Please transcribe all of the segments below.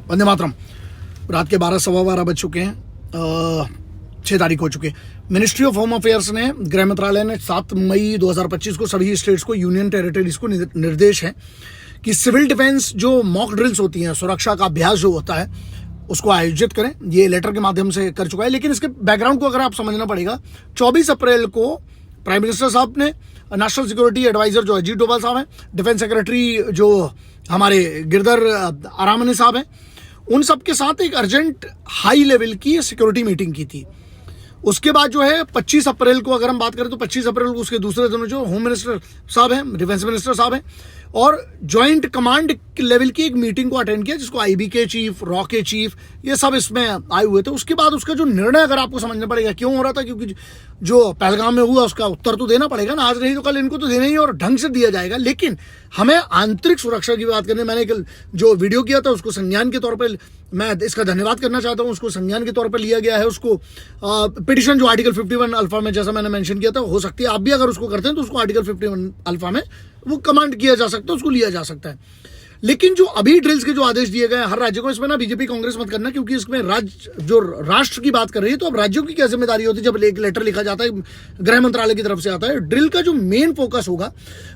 वंदे मातरम। रात के 12 बज चुके हैं, 6 तारीख हो चुके हैं। मिनिस्ट्री ऑफ होम अफेयर्स ने, गृह मंत्रालय ने 7 मई 2025 को सभी स्टेट्स को, यूनियन टेरिटरीज को निर्देश है कि सिविल डिफेंस जो मॉक ड्रिल्स होती हैं, सुरक्षा का अभ्यास जो होता है, उसको आयोजित करें। ये लेटर के माध्यम से कर चुका है, लेकिन इसके बैकग्राउंड को अगर आप समझना पड़ेगा। 24 अप्रैल को प्राइम मिनिस्टर साहब ने, नेशनल सिक्योरिटी एडवाइजर जो अजीत डोभाल साहब हैं, डिफेंस सेक्रेटरी जो हमारे गिरधर अरामने साहब हैं, उन सब के साथ एक अर्जेंट हाई लेवल की सिक्योरिटी मीटिंग की थी। उसके बाद जो है 25 अप्रैल को अगर हम बात करें तो 25 अप्रैल को उसके दूसरे दिन जो होम मिनिस्टर साहब हैं, डिफेंस मिनिस्टर साहब हैं, और ज्वाइंट कमांड लेवल की एक मीटिंग को अटेंड किया, जिसको आईबी के चीफ, रॉ के चीफ, ये सब इसमें आए हुए थे। उसके बाद उसका जो निर्णय अगर आपको समझना पड़ेगा क्यों हो रहा था, क्योंकि जो पहलगाम में हुआ उसका उत्तर तो देना पड़ेगा ना, आज नहीं तो कल इनको तो देना ही और ढंग से दिया जाएगा। लेकिन हमें आंतरिक सुरक्षा की बात करने, मैंने कल जो वीडियो किया था उसको संज्ञान के तौर पर, मैं इसका धन्यवाद करना चाहता हूं, उसको संज्ञान के तौर पर लिया गया है। उसको पिटिशन जो आर्टिकल 51 अल्फा में, जैसा मैंने मेंशन किया था, हो सकती है आप भी अगर उसको करते हैं तो उसको आर्टिकल 51 अल्फा में वो कमांड किया जा सकता है, उसको लिया जा सकता है। लेकिन जो अभी ड्रिल्स के जो आदेश दिए गए हैं हर राज्य को, इसमें ना बीजेपी कांग्रेस मत करना, क्योंकि इसमें राज्य जो राष्ट्र की बात कर रही है, तो अब राज्यों की क्या जिम्मेदारी होती है जब एक लेटर लिखा जाता है, गृह मंत्रालय की तरफ से आता है। ड्रिल का जो मेन फोकस होगा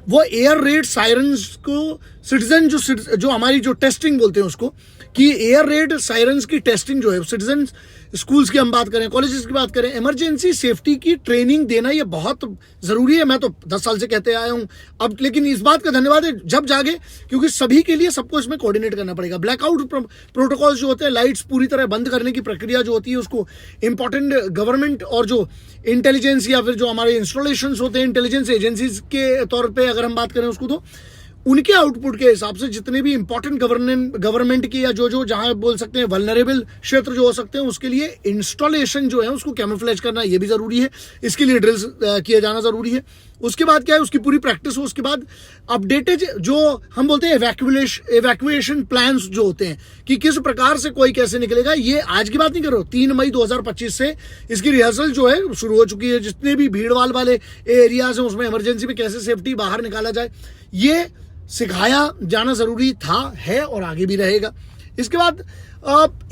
वो एयर रेड सायरन्स को, सिटीजन जो हमारी जो टेस्टिंग बोलते हैं उसको, कि एयर रेड सायरन्स की टेस्टिंग जो है, सिटीजन स्कूल्स की हम बात करें, कॉलेजेस की बात करें, इमरजेंसी सेफ्टी की ट्रेनिंग देना ये बहुत जरूरी है। मैं तो 10 साल से कहते आया हूं अब, लेकिन इस बात का धन्यवाद है जब जागे, क्योंकि सभी के लिए सबको इसमें कोऑर्डिनेट करना पड़ेगा। ब्लैकआउट प्रोटोकॉल्स जो होते हैं, लाइट्स पूरी तरह बंद करने की प्रक्रिया जो होती है, उसको इंपॉर्टेंट गवर्नमेंट और जो इंटेलिजेंस या फिर जो हमारे इंस्टॉलेशंस होते हैं इंटेलिजेंस एजेंसीज के तौर पर अगर हम बात करें उसको, तो उनके आउटपुट के हिसाब से जितने भी इंपॉर्टेंट गवर्नमेंट की या जो जहां बोल सकते हैं वल्नरेबल क्षेत्र जो हो सकते हैं, उसके लिए इंस्टॉलेशन जो है उसको कैमोफ्लेज करना ये भी जरूरी है। इसके लिए ड्रिल्स किया जाना जरूरी है। उसके बाद क्या है, उसकी पूरी प्रैक्टिस हो। उसके बाद अपडेटेड जो हम बोलते हैं इवैक्यूएशन प्लान्स जो होते हैं, कि किस प्रकार से कोई कैसे निकलेगा। ये आज की बात नहीं कर रहा हूं, 3 मई 2025 से इसकी रिहर्सल जो है शुरू हो चुकी है। जितने भी भीड़ भाड़ वाले एरियाज हैं उसमें इमरजेंसी में कैसे सेफ्टी बाहर निकाला जाए, ये सिखाया जाना जरूरी था, है और आगे भी रहेगा। इसके बाद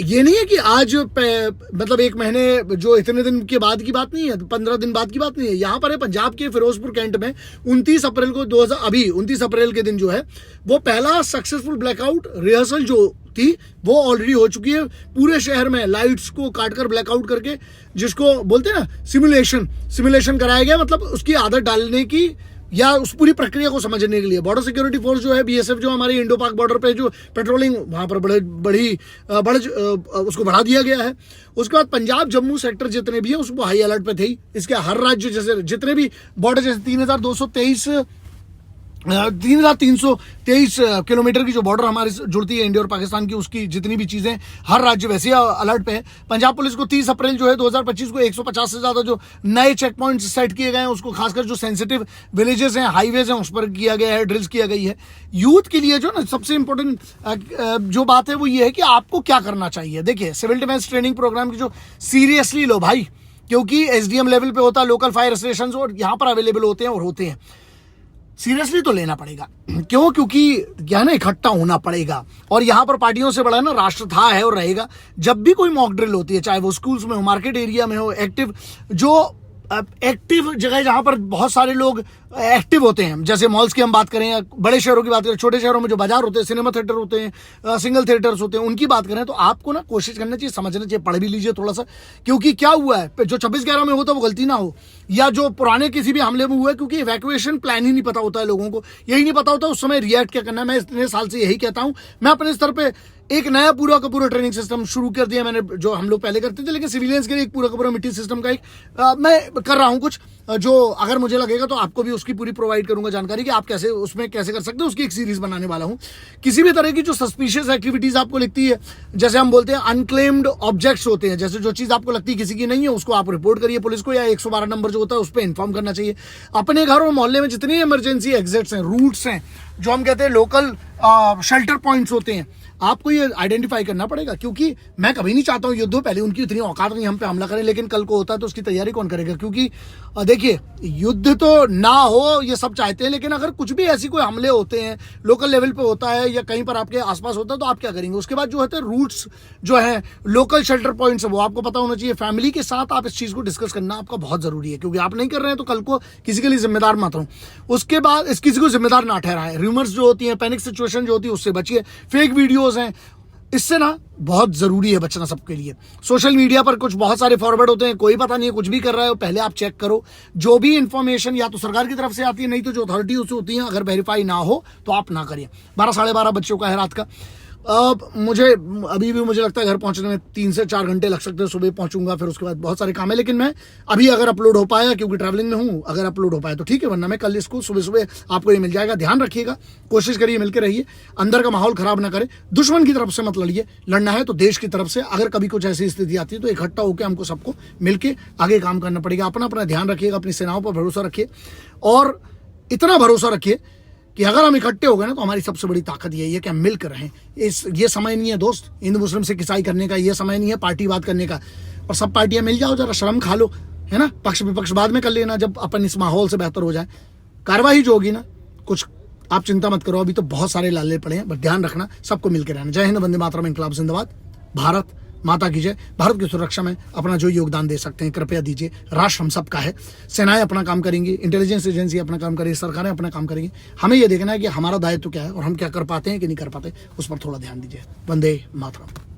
ये नहीं है कि आज मतलब 1 महीने जो इतने दिन के बाद की बात नहीं है, 15 दिन बाद की बात नहीं है। यहां पर है पंजाब के फिरोजपुर कैंट में 29 अप्रैल को 29 अप्रैल के दिन जो है वो पहला सक्सेसफुल ब्लैकआउट रिहर्सल जो थी वो ऑलरेडी हो चुकी है। पूरे शहर में लाइट्स को काटकर ब्लैकआउट करके, जिसको बोलते हैं ना सिमुलेशन कराया गया, मतलब उसकी आदत डालने की या उस पूरी प्रक्रिया को समझने के लिए। बॉर्डर सिक्योरिटी फोर्स जो है, बीएसएफ जो हमारी इंडो पाक बॉर्डर पे जो पेट्रोलिंग वहां पर उसको बढ़ा दिया गया है। उसके बाद पंजाब जम्मू सेक्टर जितने भी है उसको हाई अलर्ट पे थे। इसके हर राज्य जैसे जितने भी बॉर्डर, जैसे 3,323 किलोमीटर की जो बॉर्डर हमारी जुड़ती है इंडिया और पाकिस्तान की, उसकी जितनी भी चीजें हर राज्य वैसे अलर्ट पे है। पंजाब पुलिस को 30 अप्रैल जो है 2025 को 150 से ज्यादा जो नए चेक पॉइंट्स सेट किए गए हैं, उसको खासकर जो सेंसिटिव विलेजेस हैं, हाईवेज हैं, उस पर किया गया है, ड्रिल्स किया गई है। यूथ के लिए जो ना सबसे इंपॉर्टेंट जो बात है वो ये है कि आपको क्या करना चाहिए। देखिए, सिविल डिफेंस ट्रेनिंग प्रोग्राम की जो सीरियसली लो भाई, क्योंकि एसडीएम लेवल पे होता है, लोकल फायर स्टेशन और यहाँ पर अवेलेबल होते हैं और होते हैं। सीरियसली तो लेना पड़ेगा। क्यों? क्योंकि क्या है ना, इकट्ठा होना पड़ेगा। और यहां पर पार्टियों से बड़ा ना राष्ट्र था, है और रहेगा। जब भी कोई मॉक ड्रिल होती है, चाहे वो स्कूल्स में हो, मार्केट एरिया में हो, एक्टिव जगह जहां पर बहुत सारे लोग एक्टिव होते हैं, जैसे मॉल्स की हम बात करें या बड़े शहरों की बात करें, छोटे शहरों में जो बाजार होते हैं, सिनेमा थिएटर होते हैं, सिंगल थिएटर्स होते हैं, उनकी बात करें, तो आपको ना कोशिश करना चाहिए, समझना चाहिए, पढ़ भी लीजिए थोड़ा सा। क्योंकि क्या हुआ है, जो 26/11 में होता है वो गलती ना हो, या जो पुराने किसी भी हमले में हुआ है, क्योंकि इवैक्यूएशन प्लान ही नहीं पता होता है लोगों को, यही नहीं पता होता उस समय रिएक्ट क्या करना है। मैं इतने साल से यही कहता हूं। मैं अपने स्तर पे एक नया पूरा का पूरा ट्रेनिंग सिस्टम शुरू कर दिया मैंने, जो हम लोग पहले करते थे, लेकिन सिविलियंस के लिए एक पूरा का पूरा मिट्टी सिस्टम का एक मैं कर रहा हूं कुछ, जो अगर मुझे लगेगा तो आपको भी उसकी पूरी प्रोवाइड करूंगा जानकारी, कि आप कैसे उसमें कैसे कर सकते हो। उसकी एक सीरीज बनाने वाला हूं। किसी भी तरह की जो सस्पिशियस एक्टिविटीज आपको लिखती है, जैसे हम बोलते हैं अनक्लेम्ड ऑब्जेक्ट्स होते हैं, जैसे जो चीज आपको लगती है किसी की नहीं है, उसको आप रिपोर्ट करिए पुलिस को, या 112 नंबर जो होता है उस पर इन्फॉर्म करना चाहिए। अपने घर और मोहल्ले में जितनी इमरजेंसी एग्जिट्स हैं, रूट्स हैं, जो हम कहते हैं लोकल शेल्टर पॉइंट्स होते हैं, आपको ये आइडेंटिफाई करना पड़ेगा, क्योंकि मैं कभी नहीं चाहता हूँ युद्ध हो, पहले उनकी इतनी औकात नहीं हम पे हमला करें, लेकिन कल को होता है तो उसकी तैयारी कौन करेगा? क्योंकि देखिए युद्ध तो ना हो ये सब चाहते हैं, लेकिन अगर कुछ भी ऐसी कोई हमले होते हैं लोकल लेवल पे होता है या कहीं पर आपके आसपास होता है तो आप क्या करेंगे? उसके बाद जो होते हैं रूट्स जो है, लोकल शेल्टर पॉइंट्स है, वो आपको पता होना चाहिए। फैमिली के साथ आप इस चीज को डिस्कस करना आपका बहुत जरूरी है, क्योंकि आप नहीं कर रहे हैं तो कल को किसी के लिए जिम्मेदार मत रहो। उसके बाद इस किसी को जिम्मेदार ना ठहराएं। रूमर्स जो होती है, पैनिक सिचुएशन जो होती है, उससे बचिए। फेक वीडियोस हैं, इससे ना बहुत जरूरी है बचना सबके लिए। सोशल मीडिया पर कुछ बहुत सारे फॉरवर्ड होते हैं, कोई पता नहीं है कुछ भी कर रहा है, पहले आप चेक करो। जो भी इंफॉर्मेशन या तो सरकार की तरफ से आती है, नहीं तो जो अथॉरिटी उससे होती है, अगर वेरीफाई ना हो तो आप ना करिए। 12 साढ़े 12 बच्चों का है रात का। मुझे अभी भी मुझे लगता है घर पहुंचने में 3 से 4 घंटे लग सकते हैं। सुबह पहुंचूंगा, फिर उसके बाद बहुत सारे काम है, लेकिन मैं अभी अगर अपलोड हो पाया, क्योंकि ट्रैवलिंग में हूं, अगर अपलोड हो पाया तो ठीक है, वरना मैं कल इसको सुबह सुबह आपको ये मिल जाएगा। ध्यान रखिएगा, कोशिश करिए मिलकर रहिए, अंदर का माहौल खराब ना करें। दुश्मन की तरफ से मत लड़िए, लड़ना है तो देश की तरफ से। अगर कभी कुछ ऐसी स्थिति आती है तो इकट्ठा होकर हमको सबको मिलकर आगे काम करना पड़ेगा। अपना अपना ध्यान रखिएगा, अपनी सेनाओं पर भरोसा रखिए, और इतना भरोसा रखिए कि अगर हम इकट्ठे हो गए ना तो हमारी सबसे बड़ी ताकत यही है कि हम मिलकर रहें। ये समय नहीं है दोस्त हिंदू मुस्लिम से किसाई करने का, ये समय नहीं है पार्टीवाद करने का। और सब पार्टियां मिल जाओ, जरा शर्म खा लो, है ना। पक्ष विपक्ष बाद में कर लेना, जब अपन इस माहौल से बेहतर हो जाए। कार्रवाई जो होगी ना, कुछ आप चिंता मत करो, अभी तो बहुत सारे लाले पड़े हैं, बट ध्यान रखना, सबको मिलकर रहना। जय हिंद, वंदे मातरम, इंकलाब जिंदाबाद। भारत माता की जय। भारत की सुरक्षा में अपना जो योगदान दे सकते हैं कृपया दीजिए। राष्ट्र हम सबका है, सेनाएं अपना काम करेंगी, इंटेलिजेंस एजेंसी अपना काम करेगी, सरकारें अपना काम करेंगी। हमें यह देखना है कि हमारा दायित्व क्या है और हम क्या कर पाते हैं कि नहीं कर पाते, उस पर थोड़ा ध्यान दीजिए। वंदे मातरम।